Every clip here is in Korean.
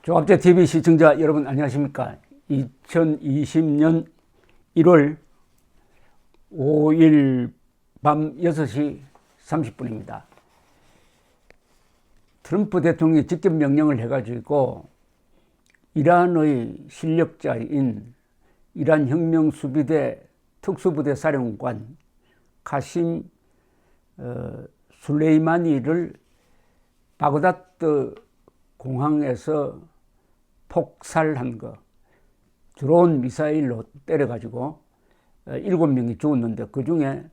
조합제 TV 시청자 여러분 안녕하십니까? 2020년 1월 5일 밤 6시 30분입니다. 트럼프 대통령이 직접 명령을 해가지고 이란의 실력자인 이란 혁명수비대 특수부대 사령관 카심 술레이마니를 바그다드 공항에서 폭살한 거, 드론 미사일로 때려가지고 7명이 죽었는데 그 중에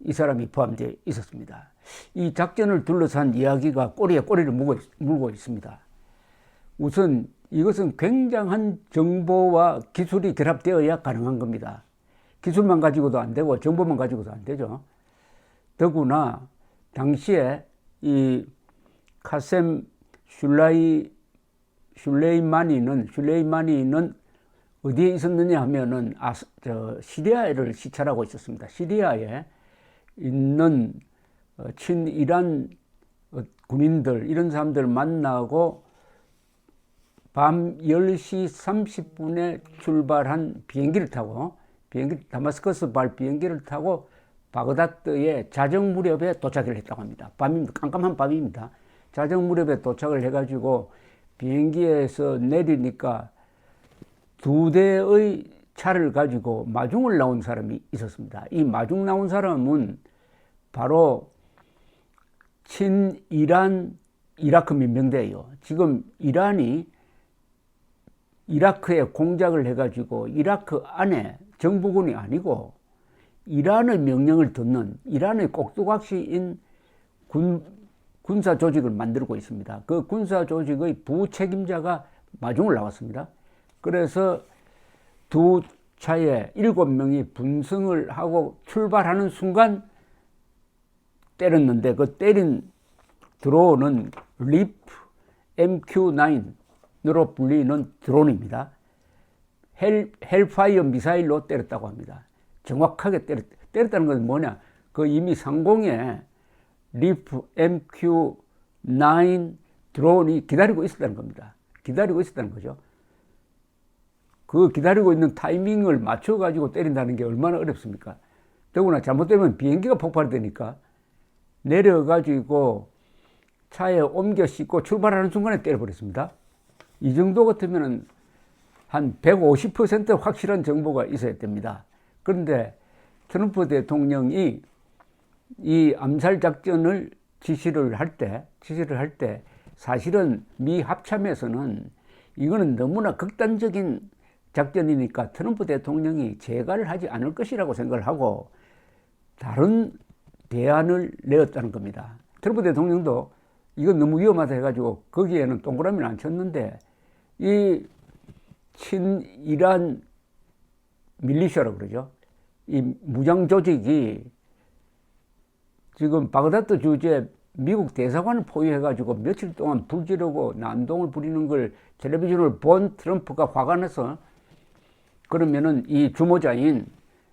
이 사람이 포함되어 있었습니다. 이 작전을 둘러싼 이야기가 꼬리에 꼬리를 물고 있습니다. 우선 이것은 굉장한 정보와 기술이 결합되어야 가능한 겁니다. 기술만 가지고도 안 되고 정보만 가지고도 안 되죠. 더구나 당시에 이 카셈 슐레이마니는 어디에 있었느냐 하면은 시리아를 시찰하고 있었습니다. 시리아에 있는 친이란 군인들 이런 사람들 만나고 밤 10시 30분에 출발한 다마스커스발 비행기를 타고 바그다드의 자정 무렵에 도착을 했다고 합니다. 밤입니다. 깜깜한 밤입니다. 자정 무렵에 도착을 해가지고 비행기에서 내리니까 2대의 차를 가지고 마중을 나온 사람이 있었습니다. 이 마중 나온 사람은 바로 친이란 이라크 민병대예요. 지금 이란이 이라크에 공작을 해가지고 이라크 안에 정부군이 아니고 이란의 명령을 듣는 이란의 꼭두각시인 군사 조직을 만들고 있습니다. 그 군사 조직의 부책임자가 마중을 나왔습니다. 그래서 두 차에 7명이 분승을 하고 출발하는 순간 때렸는데 그 때린 드론은 리프 MQ9으로 불리는 드론입니다. 헬파이어 미사일로 때렸다고 합니다. 정확하게 때렸다는 건 뭐냐? 그 이미 상공에 리프 MQ9 드론이 기다리고 있었다는 겁니다. 기다리고 있었다는 거죠. 그 기다리고 있는 타이밍을 맞춰가지고 때린다는 게 얼마나 어렵습니까? 더구나 잘못되면 비행기가 폭발이 되니까 내려가지고 차에 옮겨 싣고 출발하는 순간에 때려버렸습니다. 이 정도 같으면 한 150% 확실한 정보가 있어야 됩니다. 그런데 트럼프 대통령이 이 암살 작전을 지시를 할 때 사실은 미 합참에서는 이거는 너무나 극단적인 작전이니까 트럼프 대통령이 재가를 하지 않을 것이라고 생각을 하고 다른 대안을 내었다는 겁니다. 트럼프 대통령도 이건 너무 위험하다 해가지고 거기에는 동그라미를 안 쳤는데 이 친이란 밀리셔라고 그러죠. 이 무장 조직이 지금 바그다드 주지에 미국 대사관을 포위해가지고 며칠 동안 불지르고 난동을 부리는 걸 텔레비전을 본 트럼프가 화가 나서 그러면은 이 주모자인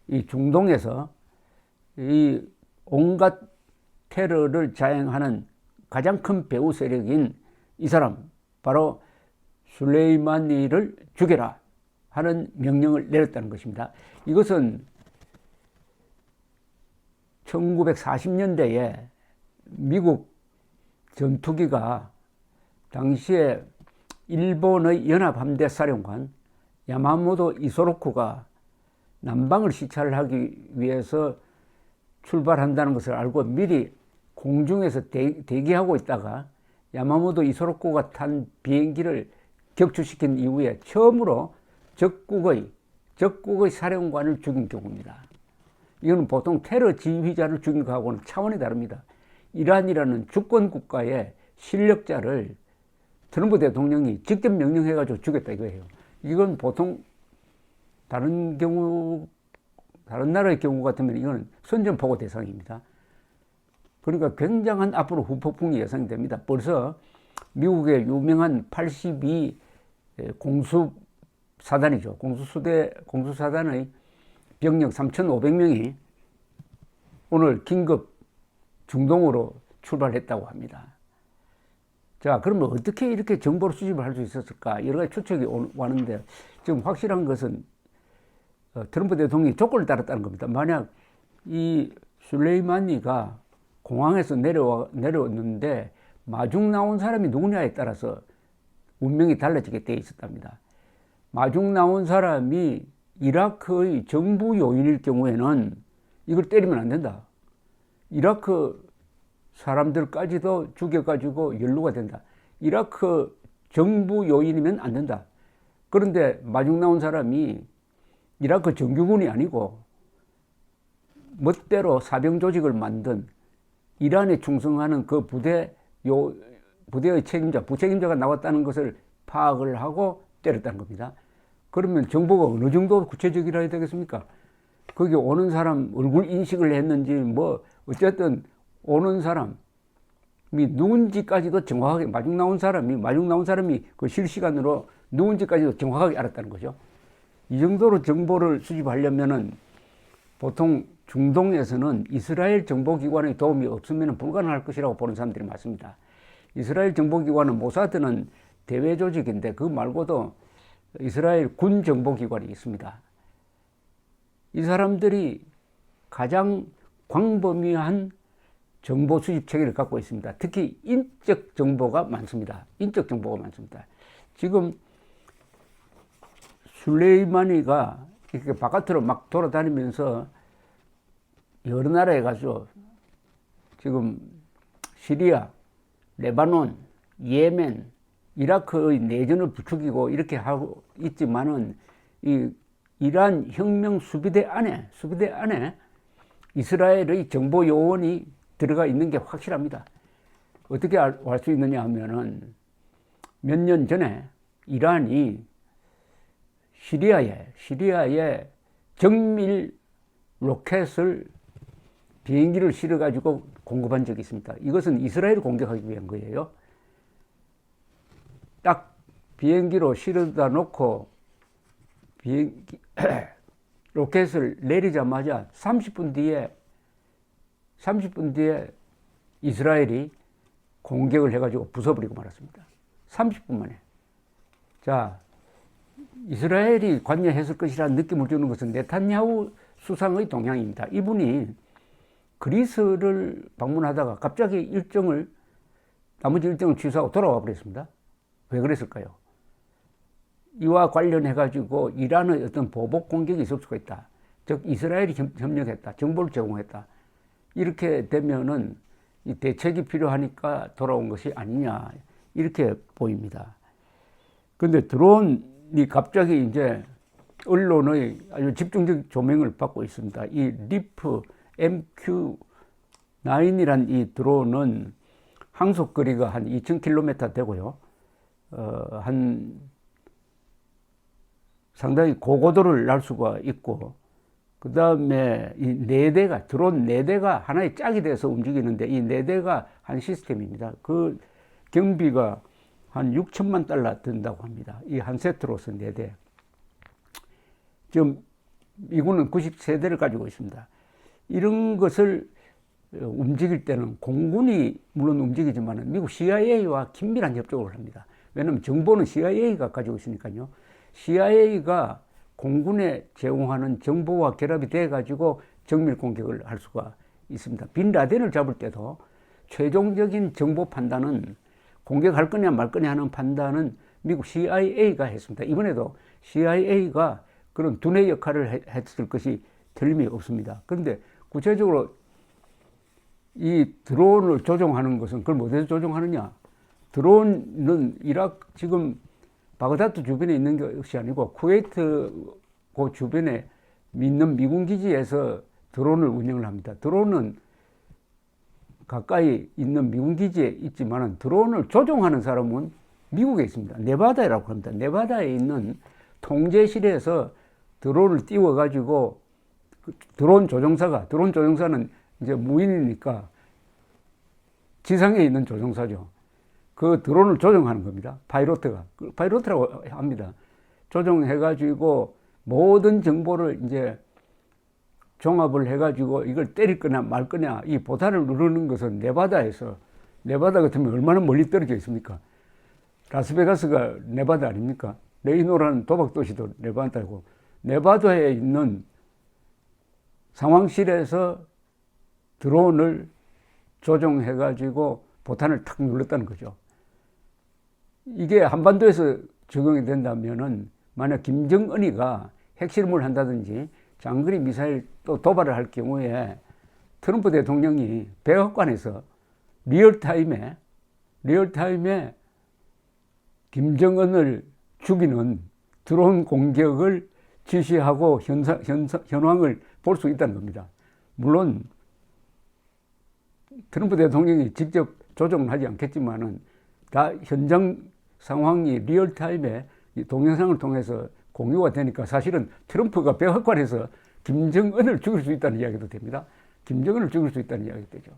이 중동에서 이 온갖 테러를 자행하는 가장 큰 배후 세력인 이 사람 바로 술레이마니를 죽여라 하는 명령을 내렸다는 것입니다. 이것은 1940년대에 미국 전투기가 당시에 일본의 연합함대 사령관 야마모토 이소로쿠가 남방을 시찰을 하기 위해서 출발한다는 것을 알고 미리 공중에서 대기하고 있다가 야마모토 이소로쿠가 탄 비행기를 격추시킨 이후에 처음으로 적국의 사령관을 죽인 경우입니다. 이거는 보통 테러 지휘자를 죽인 것하고는 차원이 다릅니다. 이란이라는 주권 국가의 실력자를 트럼프 대통령이 직접 명령해가지고 죽였다 이거예요. 이건 보통 다른 나라의 경우 같으면 이거는 선전포고 대상입니다. 그러니까 굉장한 앞으로 후폭풍이 예상이 됩니다. 벌써 미국의 유명한 82 공수사단이죠. 공수사단의 병력 3,500명이 오늘 긴급 중동으로 출발했다고 합니다. 자, 그러면 어떻게 이렇게 정보를 수집을 할 수 있었을까? 여러 가지 추측이 왔는데, 지금 확실한 것은 트럼프 대통령이 조건을 따랐다는 겁니다. 만약 이 술레이마니가 공항에서 내려왔는데 마중 나온 사람이 누구냐에 따라서 운명이 달라지게 돼 있었답니다. 마중 나온 사람이 이라크의 정부 요인일 경우에는 이걸 때리면 안 된다. 이라크 사람들까지도 죽여가지고 연루가 된다. 이라크 정부 요인이면 안 된다. 그런데 마중 나온 사람이 이라크 정규군이 아니고 멋대로 사병 조직을 만든 이란에 충성하는 그 부대의 책임자, 부책임자가 나왔다는 것을 파악을 하고 때렸다는 겁니다. 그러면 정보가 어느 정도 구체적이라 해야 되겠습니까? 거기 오는 사람 얼굴 인식을 했는지 뭐 어쨌든 오는 사람이 누군지까지도 정확하게 마중 나온 사람이 그 실시간으로 누군지까지도 정확하게 알았다는 거죠. 이 정도로 정보를 수집하려면은 보통 중동에서는 이스라엘 정보기관의 도움이 없으면 불가능할 것이라고 보는 사람들이 많습니다. 이스라엘 정보기관은 모사드는 대외 조직인데 그 말고도 이스라엘 군 정보기관이 있습니다. 이 사람들이 가장 광범위한 정보 수집 체계를 갖고 있습니다. 특히 인적 정보가 많습니다. 인적 정보가 많습니다. 지금 술레이마니가 이렇게 바깥으로 막 돌아다니면서 여러 나라에 가서 지금 시리아, 레바논, 예멘, 이라크의 내전을 부추기고 이렇게 하고 있지만은 이 이란 혁명 수비대 안에 이스라엘의 정보 요원이 들어가 있는 게 확실합니다. 어떻게 알 수 있느냐 하면은 몇 년 전에 이란이 시리아에 정밀 로켓을 비행기를 실어가지고 공급한 적이 있습니다. 이것은 이스라엘을 공격하기 위한 거예요. 딱 비행기로 실어다 놓고 로켓을 내리자마자 30분 뒤에 이스라엘이 공격을 해가지고 부숴버리고 말았습니다. 30분 만에. 자, 이스라엘이 관여했을 것이라는 느낌을 주는 것은 네타냐후 수상의 동향입니다. 이분이 그리스를 방문하다가 갑자기 나머지 일정을 취소하고 돌아와 버렸습니다. 왜 그랬을까요? 이와 관련해가지고 이란의 어떤 보복 공격이 있을 수가 있다. 즉, 이스라엘이 협력했다. 정보를 제공했다. 이렇게 되면은 이 대책이 필요하니까 돌아온 것이 아니냐. 이렇게 보입니다. 근데 드론이 갑자기 이제 언론의 아주 집중적 조명을 받고 있습니다. 이 리프 MQ9이란 이 드론은 항속거리가 한 2000km 되고요. 상당히 고고도를 날 수가 있고, 그 다음에 이 드론 4대가 하나의 짝이 돼서 움직이는데 이 4대가 한 시스템입니다. 그 경비가 한 $60,000,000 든다고 합니다. 이 한 세트로서 4대. 지금 미군은 90세대를 가지고 있습니다. 이런 것을 움직일 때는 공군이 물론 움직이지만 미국 CIA와 긴밀한 협조를 합니다. 왜냐하면 정보는 CIA가 가지고 있으니까요. CIA가 공군에 제공하는 정보와 결합이 돼가지고 정밀 공격을 할 수가 있습니다. 빈 라덴을 잡을 때도 최종적인 정보 판단은 공격할 거냐 말 거냐 하는 판단은 미국 CIA가 했습니다. 이번에도 CIA가 그런 두뇌 역할을 했을 것이 틀림이 없습니다. 그런데 구체적으로 이 드론을 조종하는 것은 그걸 어디서 조종하느냐? 드론은 지금 바그다드 주변에 있는 것이 아니고 쿠웨이트 그 주변에 있는 미군 기지에서 드론을 운영을 합니다. 드론은 가까이 있는 미군 기지에 있지만 드론을 조종하는 사람은 미국에 있습니다. 네바다라고 합니다. 네바다에 있는 통제실에서 드론을 띄워가지고 드론 조종사는 이제 무인이니까 지상에 있는 조종사죠. 그 드론을 조종하는 겁니다. 파이로트라고 합니다. 조종해가지고 모든 정보를 이제 종합을 해가지고 이걸 때릴 거냐 말 거냐 이 보타를 누르는 것은 네바다에서 네바다 같으면 얼마나 멀리 떨어져 있습니까? 라스베가스가 네바다 아닙니까? 레이노라는 도박 도시도 네바다고, 네바다에 있는 상황실에서 드론을 조종해가지고 보탄을 탁 눌렀다는 거죠. 이게 한반도에서 적용이 된다면은 만약 김정은이가 핵실험을 한다든지 장거리 미사일 또 도발을 할 경우에 트럼프 대통령이 백악관에서 리얼타임에 김정은을 죽이는 드론 공격을 지시하고 현황을 볼 수 있다는 겁니다. 물론 트럼프 대통령이 직접 조종은 하지 않겠지만은 다 현장 상황이 리얼타임에 동영상을 통해서 공유가 되니까 사실은 트럼프가 백악관에서 김정은을 죽일 수 있다는 이야기도 됩니다. 김정은을 죽일 수 있다는 이야기도 되죠.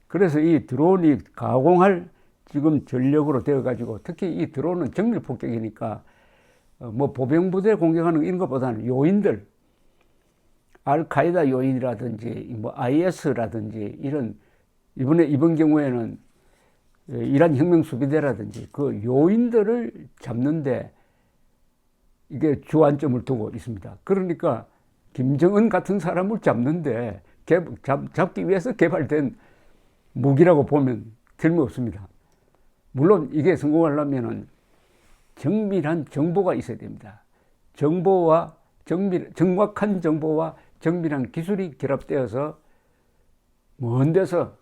그래서 이 드론이 가공할 지금 전력으로 되어가지고, 특히 이 드론은 정밀 폭격이니까 뭐 보병부대 공격하는 이런 것보다는 요인들, 알카이다 요인이라든지 뭐 IS라든지 이런, 이번 경우에는 이란 혁명 수비대라든지 그 요인들을 잡는데 이게 주안점을 두고 있습니다. 그러니까 김정은 같은 사람을 잡는데 잡기 위해서 개발된 무기라고 보면 틀림없습니다. 물론 이게 성공하려면은 정밀한 정보가 있어야 됩니다. 정확한 정보와 정밀한 기술이 결합되어서 먼 데서,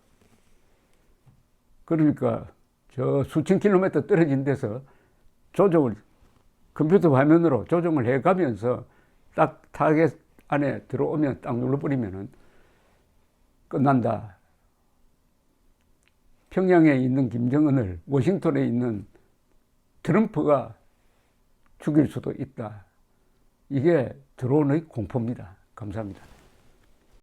그러니까 저 수천 킬로미터 떨어진 데서 조종을, 컴퓨터 화면으로 조종을 해가면서 딱 타겟 안에 들어오면 딱 눌러버리면은 끝난다. 평양에 있는 김정은을 워싱턴에 있는 트럼프가 죽일 수도 있다. 이게 드론의 공포입니다. 감사합니다.